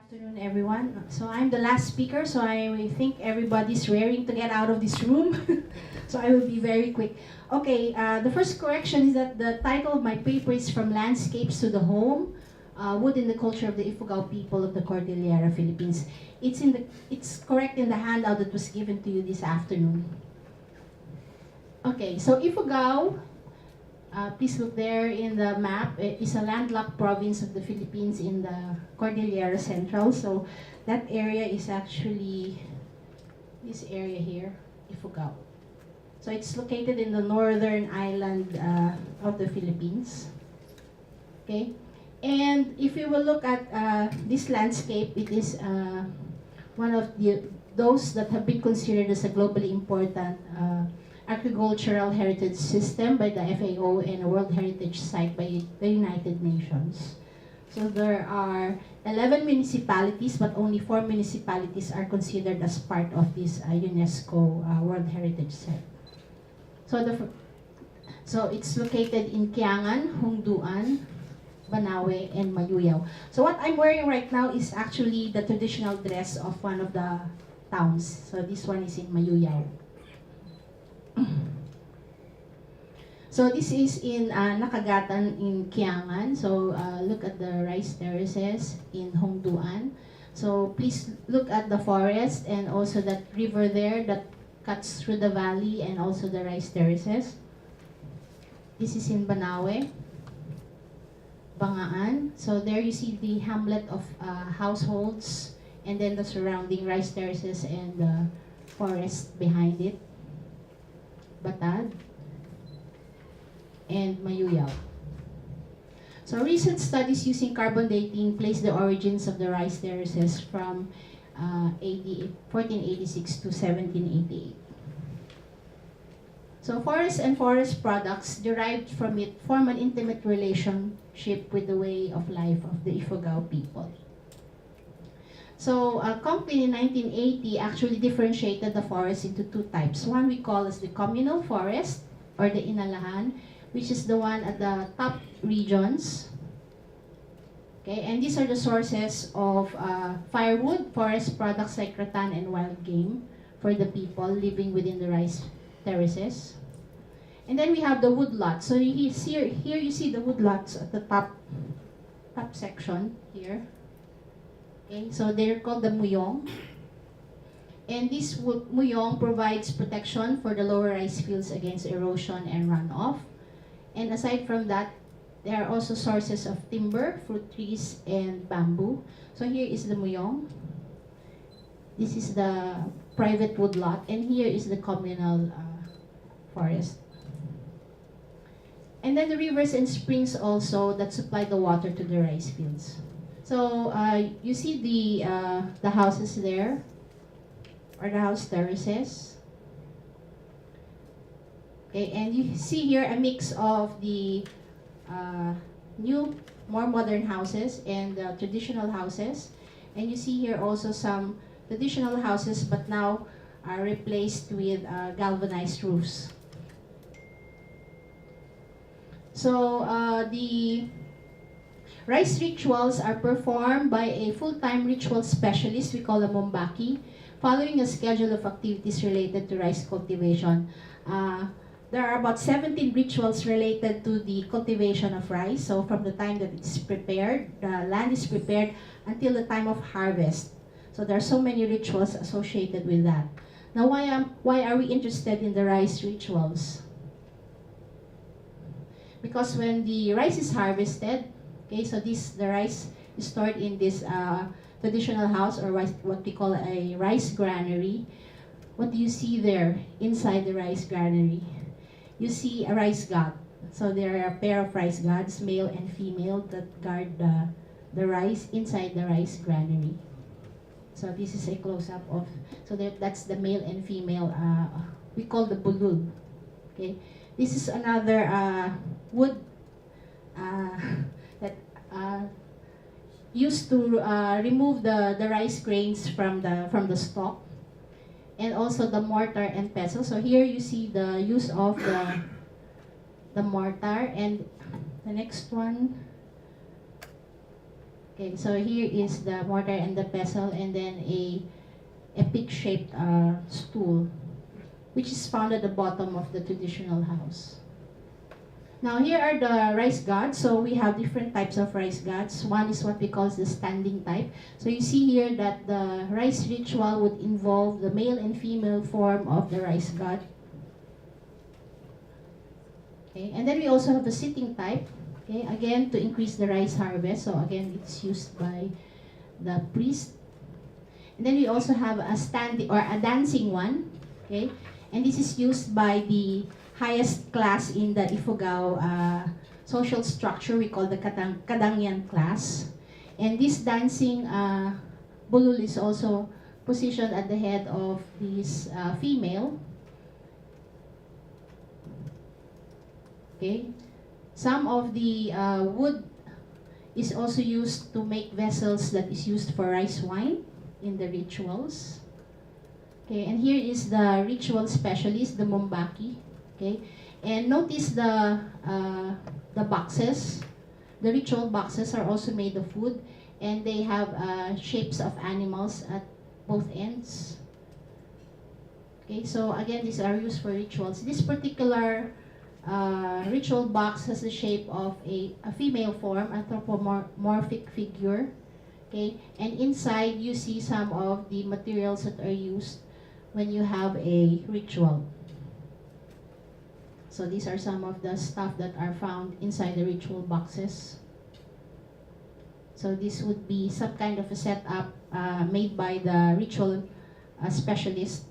Afternoon, everyone. So I'm the last speaker, so I think everybody's raring to get out of this room. So I will be very quick. Okay, the first correction is that the title of my paper is From Landscapes to the Home, Wood in the Culture of the Ifugao People of the Cordillera, Philippines. It's correct in the handout that was given to you this afternoon. Okay, so Ifugao, please look there in the map. It is a landlocked province of the Philippines in the Cordillera Central. So that area is actually this area here, Ifugao. So it's located in the northern island of the Philippines. Okay, and if you will look at this landscape, it is one of those that have been considered as a globally important agricultural heritage system by the FAO and a World Heritage Site by the United Nations. So there are 11 municipalities, but only 4 municipalities are considered as part of this UNESCO World Heritage Site. So it's located in Kiangan, Hongduan, Banawe, and Mayuyao. So what I'm wearing right now is actually the traditional dress of one of the towns. So this one is in Mayuyao. So this is in Nakagatan in Kiangan. So look at the rice terraces in Hongduan. So please look at the forest and also that river there that cuts through the valley and also the rice terraces. This is in Banawe, Bangaan. So there you see the hamlet of households and then the surrounding rice terraces and the forest behind it. Batad, and Mayuyao. So recent studies using carbon dating place the origins of the rice terraces from 1486 to 1788. So forests and forest products derived from it form an intimate relationship with the way of life of the Ifugao people. So Company in 1980 actually differentiated the forest into 2 types. One we call as the communal forest or the inalahan, which is the one at the top regions. Okay, and these are the sources of firewood, forest products like rattan and wild game for the people living within the rice terraces. And then we have the woodlots. So here you see the woodlots at the top section here. Okay, so they're called the muyong. And this muyong provides protection for the lower rice fields against erosion and runoff. And aside from that, there are also sources of timber, fruit trees, and bamboo. So here is the muyong. This is the private woodlot, and here is the communal forest. And then the rivers and springs also that supply the water to the rice fields. So you see the houses there, or the house terraces. Okay, and you see here a mix of the new, more modern houses and traditional houses. And you see here also some traditional houses, but now are replaced with galvanized roofs. So the rice rituals are performed by a full-time ritual specialist, we call a mombaki, following a schedule of activities related to rice cultivation. There are about 17 rituals related to the cultivation of rice. So from the time that it's prepared, the land is prepared, until the time of harvest. So there are so many rituals associated with that. Now, why are we interested in the rice rituals? Because when the rice is harvested, okay, so the rice is stored in this traditional house, or what we call a rice granary. What do you see there inside the rice granary? You see a rice god. So there are a pair of rice gods, male and female, that guard the rice inside the rice granary. So this is a close-up of, so that's the male and female, we call the bulul. Okay, this is another wood that used to remove the rice grains from the stalk, and also the mortar and pestle. So here you see the use of the mortar, and the next one, Okay, so here is the mortar and the pestle, and then a pick-shaped stool, which is found at the bottom of the traditional house. Now here are the rice gods. So we have different types of rice gods. One is what we call the standing type. So you see here that the rice ritual would involve the male and female form of the rice god. Okay, and then we also have the sitting type. Okay, again to increase the rice harvest. So again, it's used by the priest. And then we also have a standing or a dancing one. Okay, and this is used by the highest class in the Ifugao social structure. We call the Kadangyan class. And this dancing bulul is also positioned at the head of this female. Okay. Some of the wood is also used to make vessels that is used for rice wine in the rituals. Okay, and here is the ritual specialist, the Mombaki. Okay, and notice the boxes. The ritual boxes are also made of wood, and they have shapes of animals at both ends. Okay, so again, these are used for rituals. This particular ritual box has the shape of a female form, anthropomorphic figure. Okay, and inside you see some of the materials that are used when you have a ritual. So these are some of the stuff that are found inside the ritual boxes. So this would be some kind of a setup made by the ritual specialist.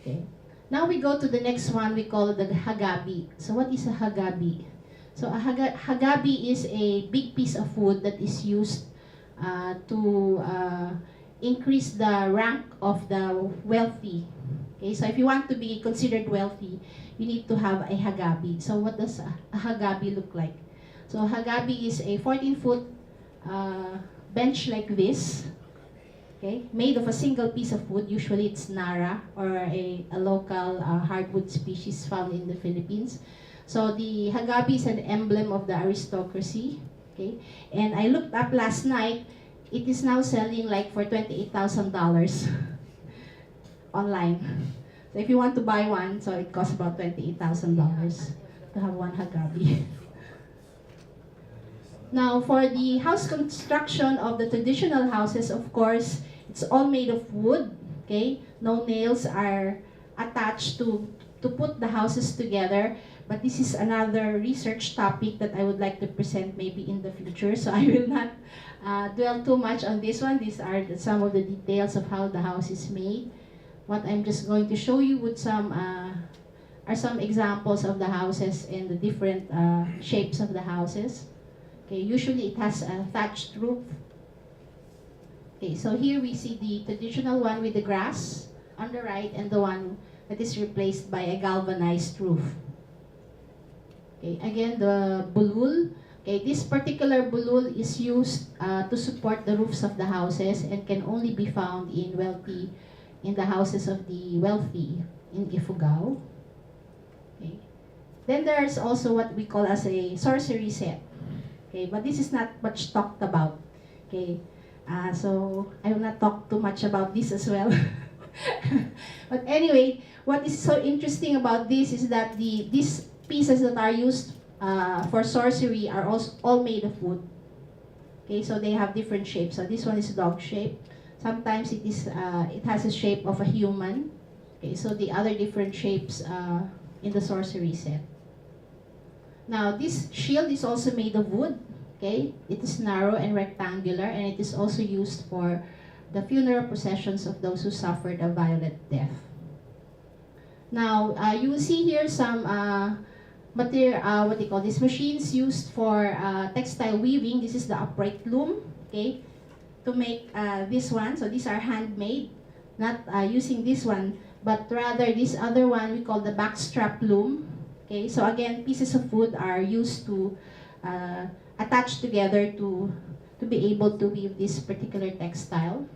Okay. Now we go to the next one. We call it the hagabi. So what is a hagabi? So a hagabi is a big piece of wood that is used to increase the rank of the wealthy. Okay, so if you want to be considered wealthy, you need to have a hagabi. So what does a hagabi look like? So a hagabi is a 14-foot bench like this, okay, made of a single piece of wood. Usually it's nara or a local hardwood species found in the Philippines. So the hagabi is an emblem of the aristocracy. Okay, and I looked up last night. It is now selling like for $28,000 online. So if you want to buy one, so it costs about $28,000 to have one hagabi. Now for the house construction of the traditional houses, of course, it's all made of wood. Okay, no nails are attached to put the houses together. But this is another research topic that I would like to present maybe in the future. So I will not dwell too much on this one. These are some of the details of how the house is made. What I'm just going to show you with are some examples of the houses and the different shapes of the houses. Okay, usually it has a thatched roof. Okay, so here we see the traditional one with the grass on the right and the one that is replaced by a galvanized roof. Okay, again the bulul. Okay, this particular bulul is used to support the roofs of the houses and can only be found in the houses of the wealthy in Ifugao. Okay. Then there's also what we call as a sorcery set. Okay, but this is not much talked about. Okay, so I will not talk too much about this as well. But anyway, what is so interesting about this is that these pieces that are used for sorcery are also all made of wood. Okay, so they have different shapes. So this one is dog shape. Sometimes it has a shape of a human. Okay, so the other different shapes in the sorcery set. Now this shield is also made of wood. Okay, it is narrow and rectangular, and it is also used for the funeral processions of those who suffered a violent death. Now you will see here some material, what they call these machines used for textile weaving. This is the upright loom. Okay, to make this one. So these are handmade, not using this one, but rather this other one we call the backstrap loom. Okay, so again, pieces of wood are used to attach together to be able to weave this particular textile.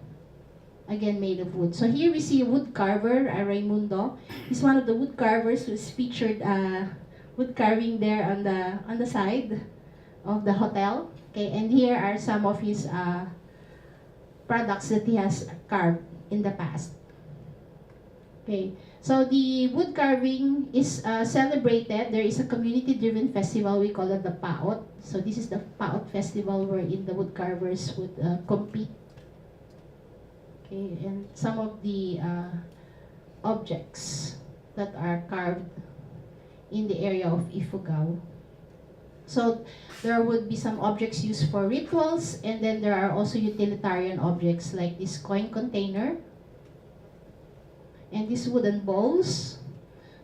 Again, made of wood. So here we see a wood carver, Raimundo. He's one of the wood carvers who's featured wood carving there on the side of the hotel. Okay, and here are some of his products that he has carved in the past. Okay, so the wood carving is celebrated. There is a community-driven festival. We call it the Paot. So this is the Paot festival wherein the wood carvers would compete. Okay, and some of the objects that are carved in the area of Ifugao. So there would be some objects used for rituals, and then there are also utilitarian objects like this coin container and these wooden bowls.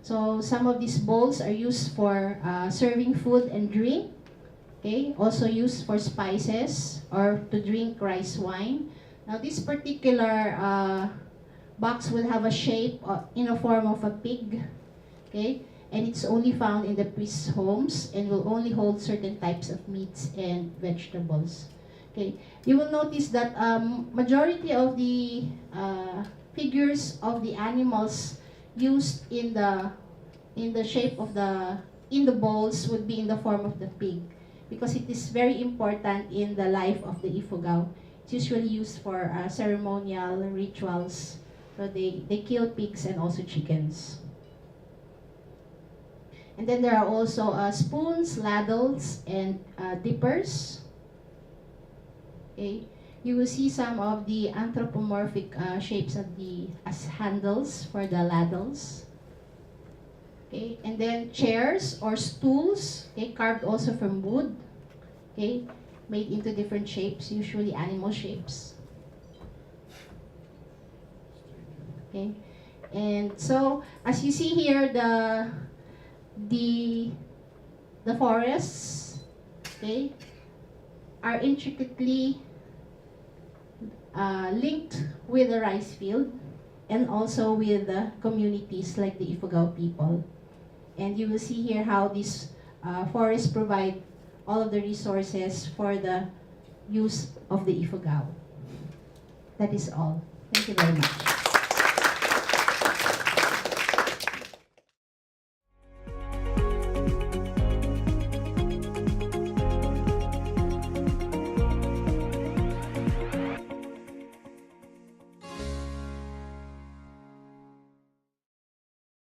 So some of these bowls are used for serving food and drink. Okay, also used for spices or to drink rice wine. Now this particular box will have a shape in a form of a pig. Okay, and it's only found in the priests' homes and will only hold certain types of meats and vegetables. Okay, you will notice that majority of the figures of the animals used in the shape of in the bowls would be in the form of the pig, because it is very important in the life of the Ifugao. It's usually used for ceremonial rituals. So they kill pigs and also chickens. And then there are also spoons, ladles, and dippers. Okay. You will see some of the anthropomorphic shapes of as handles for the ladles. Okay. And then chairs or stools, okay, carved also from wood. Okay, made into different shapes, usually animal shapes. Okay. And so as you see here, the forests, okay, are intricately linked with the rice field and also with the communities like the Ifugao people. And you will see here how these forests provide all of the resources for the use of the Ifugao. That is all. Thank you very much.